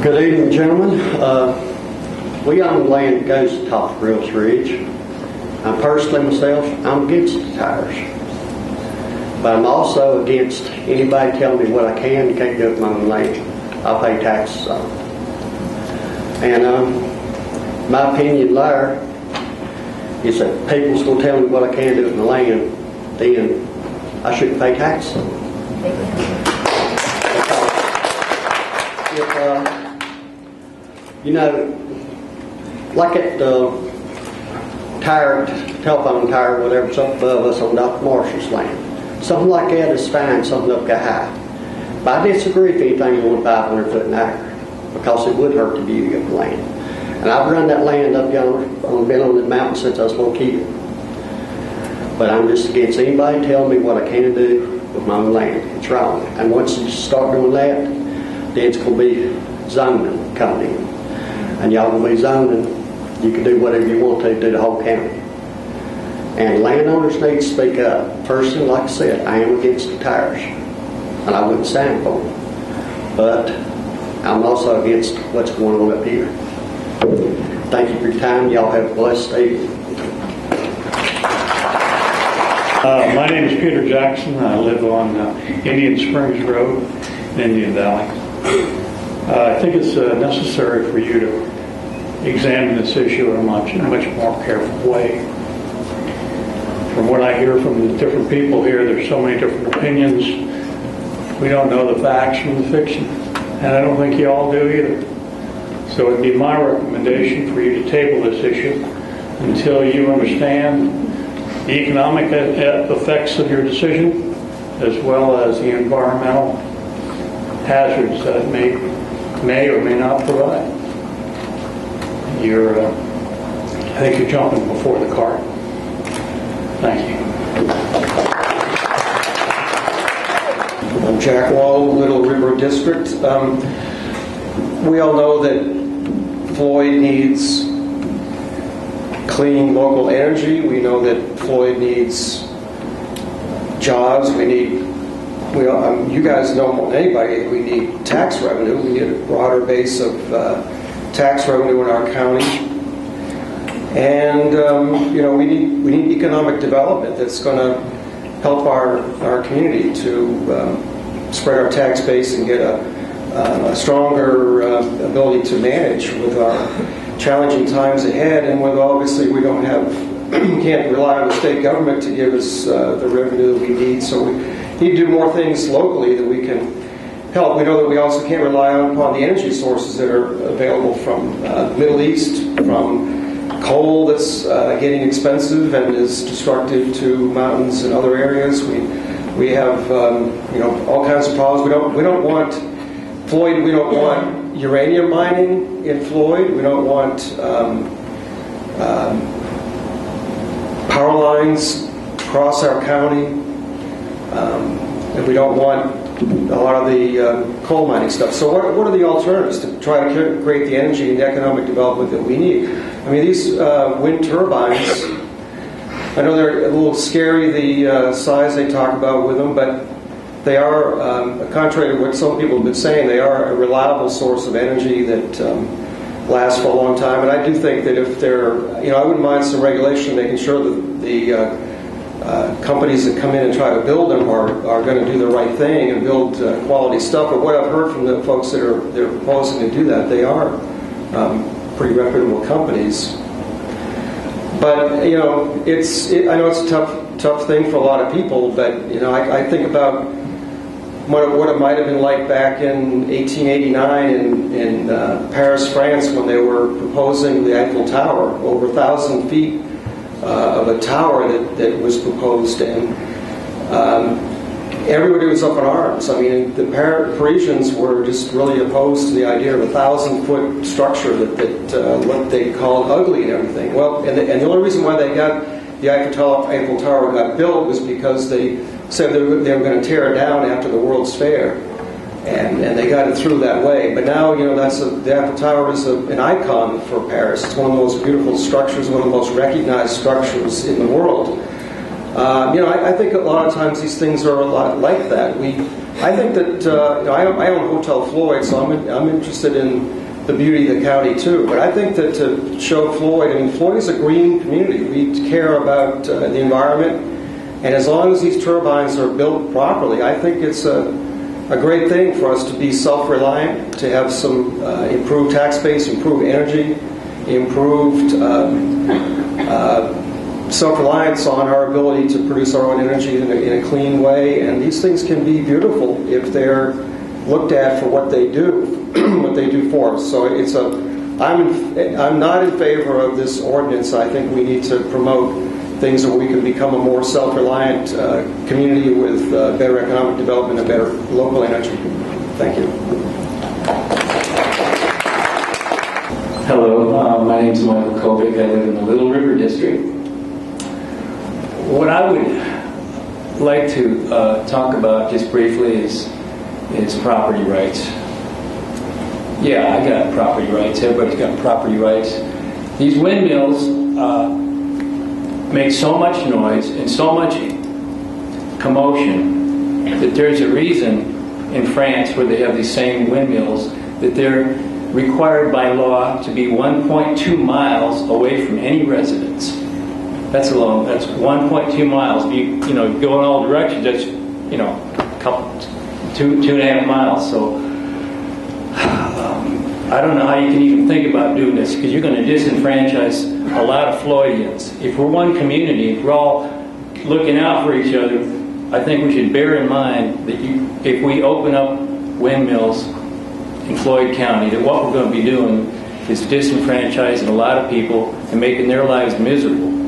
Good evening, gentlemen. We own land that goes to top of Reals Ridge. I'm personally myself, I'm against the tires. But I'm also against anybody telling me what I can and can't do with my own land. I'll pay taxes on it. And my opinion there is that people's going to tell me what I can do with my land, then I shouldn't pay taxes on it. You know, like at the telephone tower, whatever's up above us on Dr. Marshall's land, something like that is fine, something up that high. But I disagree if anything more than 500 foot in the air, because it would hurt the beauty of the land. And I've run that land up yonder, been on the mountain since I was a little kid. But I'm just against anybody telling me what I can do with my own land. It's wrong. And once you start doing that, then it's going to be zoning coming in. And y'all will be zoning, you can do whatever you want to do the whole county. And landowners need to speak up. Personally, like I said, I am against the tires. And I wouldn't stand for them. But I'm also against what's going on up here. Thank you for your time. Y'all have a blessed evening. My name is Peter Jackson. I live on Indian Springs Road in Indian Valley. I think it's necessary for you to examine this issue in a much more careful way. From what I hear from the different people here, there's so many different opinions. We don't know the facts from the fiction, and I don't think you all do either. So it'd be my recommendation for you to table this issue until you understand the economic effects of your decision, as well as the environmental hazards that it may or may not provide. I think you're jumping before the cart. Thank you. I'm Jack Wall, Little River District. We all know that Floyd needs clean local energy. We know that Floyd needs jobs. You guys know more than anybody, we need tax revenue. We need a broader base of tax revenue in our county. And, we need economic development that's going to help our community to spread our tax base and get a stronger ability to manage with our challenging times ahead. And with obviously we can't rely on the state government to give us the revenue that we need. So we need to do more things locally that we can help. We know that we also can't rely upon the energy sources that are available from the Middle East, from coal that's getting expensive and is destructive to mountains and other areas. We have all kinds of problems. We don't want Floyd. We don't want uranium mining in Floyd. We don't want power lines across our county, and we don't want a lot of the coal mining stuff. So what are the alternatives to try to create the energy and the economic development that we need? I mean, these wind turbines, I know they're a little scary, the size they talk about with them, but they are, contrary to what some people have been saying, they are a reliable source of energy that lasts for a long time. And I do think that if they're, I wouldn't mind some regulation making sure that the companies that come in and try to build them are going to do the right thing and build quality stuff. But what I've heard from the folks they're proposing to do that, they are pretty reputable companies. But I know it's a tough thing for a lot of people. But I think about what it might have been like back in 1889 in Paris, France, when they were proposing the Eiffel Tower, over 1,000 feet of a tower that was proposed, and everybody was up in arms. I mean, the Parisians were just really opposed to the idea of a 1,000-foot structure that what they called ugly and everything. Well, and the only reason why they got the Eiffel Tower got built was because they said they were going to tear it down after the World's Fair, and they got it through that way. But now, the Eiffel Tower is an icon for Paris. It's one of the most beautiful structures, one of the most recognized structures in the world. I think a lot of times these things are a lot like that. I think that I own Hotel Floyd, so I'm interested in the beauty of the county too. But I think that to show Floyd, I mean, Floyd is a green community. We care about the environment, and as long as these turbines are built properly, I think it's a great thing for us to be self-reliant, to have some improved tax base, improved energy, improved self-reliance on our ability to produce our own energy in a clean way. And these things can be beautiful if they're looked at for what they do, what they do for us. So I'm not in favor of this ordinance. I think we need to promote things where we can become a more self-reliant community with better economic development and better local energy. Thank you. Hello, my name is Michael Kovic. I live in the Little River District. What I would like to talk about just briefly is property rights. Yeah, I got property rights. Everybody's got property rights. These windmills make so much noise and so much commotion that there's a reason in France where they have these same windmills that they're required by law to be 1.2 miles away from any residence. That's 1.2 miles. If you go in all directions, that's two and a half miles. So I don't know how you can even think about doing this, because you're going to disenfranchise a lot of Floydians. If we're one community, if we're all looking out for each other, I think we should bear in mind that if we open up windmills in Floyd County, that what we're going to be doing is disenfranchising a lot of people and making their lives miserable.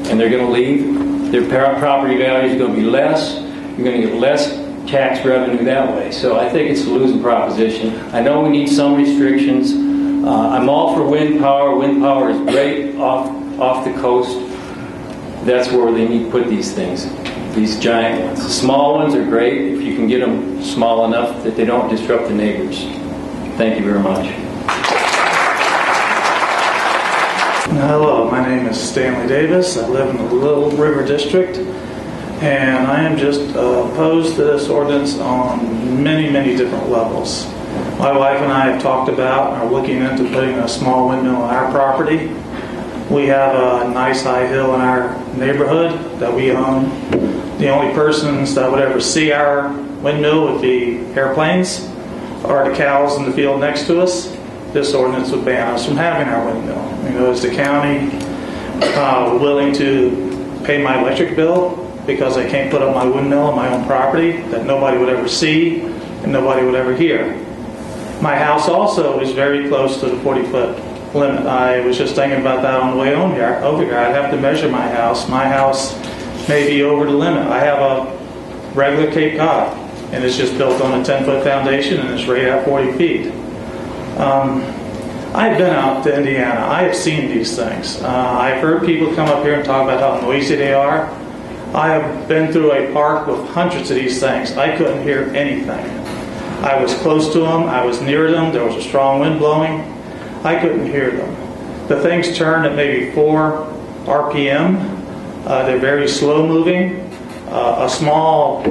And they're going to leave. Their property value is going to be less. You're going to get less tax revenue that way. So I think it's a losing proposition. I know we need some restrictions. I'm all for wind power. Wind power is great off the coast. That's where they need to put these things, these giant ones. The small ones are great if you can get them small enough that they don't disrupt the neighbors. Thank you very much. Hello, my name is Stanley Davis. I live in the Little River District, and I am just opposed to this ordinance on many, many different levels. My wife and I have talked about and are looking into putting a small windmill on our property. We have a nice high hill in our neighborhood that we own. The only persons that would ever see our windmill would be airplanes or the cows in the field next to us. This ordinance would ban us from having our windmill. Is the county willing to pay my electric bill because I can't put up my windmill on my own property that nobody would ever see and nobody would ever hear? My house also is very close to the 40-foot limit. I was just thinking about that on the way over here. I'd have to measure my house. My house may be over the limit. I have a regular Cape Cod, and it's just built on a 10-foot foundation, and it's right at 40 feet. I've been out to Indiana. I have seen these things. I've heard people come up here and talk about how noisy they are. I have been through a park with hundreds of these things. I couldn't hear anything. I was close to them. I was near them. There was a strong wind blowing. I couldn't hear them. The things turn at maybe 4 RPM. They're very slow moving. A small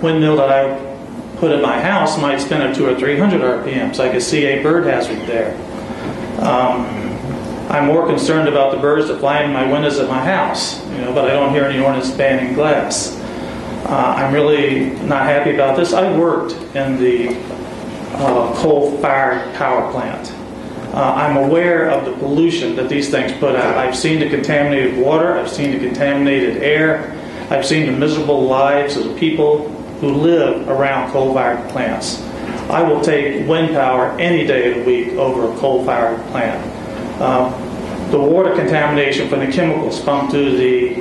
windmill that I put in my house might spin at 200 or 300 RPM, so I could see a bird hazard there. I'm more concerned about the birds that fly in my windows at my house, but I don't hear any ordinance banning glass. I'm really not happy about this. I worked in the coal-fired power plant. I'm aware of the pollution that these things put out. I've seen the contaminated water. I've seen the contaminated air. I've seen the miserable lives of the people who live around coal-fired plants. I will take wind power any day of the week over a coal-fired plant. The water contamination from the chemicals pumped through the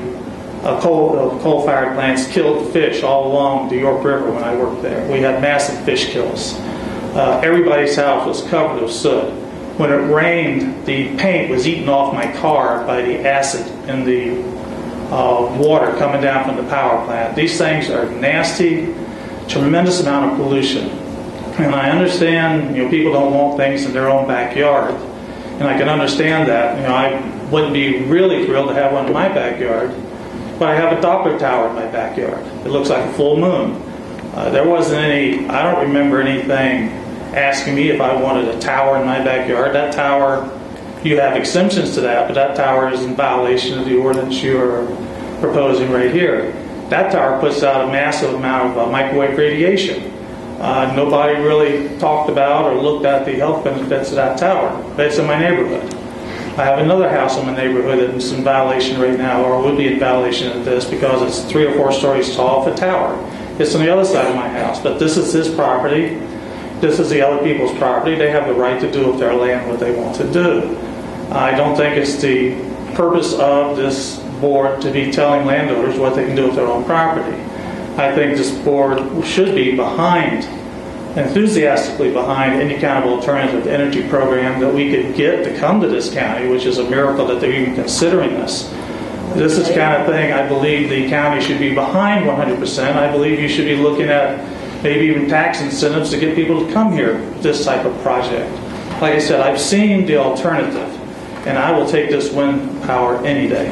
coal-fired plants killed fish all along the York River when I worked there. We had massive fish kills. Everybody's house was covered with soot. When it rained, the paint was eaten off my car by the acid in the water coming down from the power plant. These things are nasty, tremendous amount of pollution. And I understand, people don't want things in their own backyard, and I can understand that. I wouldn't be really thrilled to have one in my backyard, but I have a Doppler tower in my backyard. It looks like a full moon. There wasn't any, I don't remember anything asking me if I wanted a tower in my backyard. That tower, you have exemptions to that, but that tower is in violation of the ordinance you're proposing right here. That tower puts out a massive amount of microwave radiation. Nobody really talked about or looked at the health benefits of that tower. But it's in my neighborhood. I have another house in my neighborhood that's in violation right now, or would be in violation of this, because it's 3 or 4 stories tall for a tower. It's on the other side of my house, but this is his property. This is the other people's property. They have the right to do with their land what they want to do. I don't think it's the purpose of this board to be telling landowners what they can do with their own property. I think this board should be enthusiastically behind any kind of alternative energy program that we could get to come to this county, which is a miracle that they're even considering this. This is the kind of thing I believe the county should be behind 100%. I believe you should be looking at maybe even tax incentives to get people to come here with this type of project. Like I said, I've seen the alternative, and I will take this wind power any day.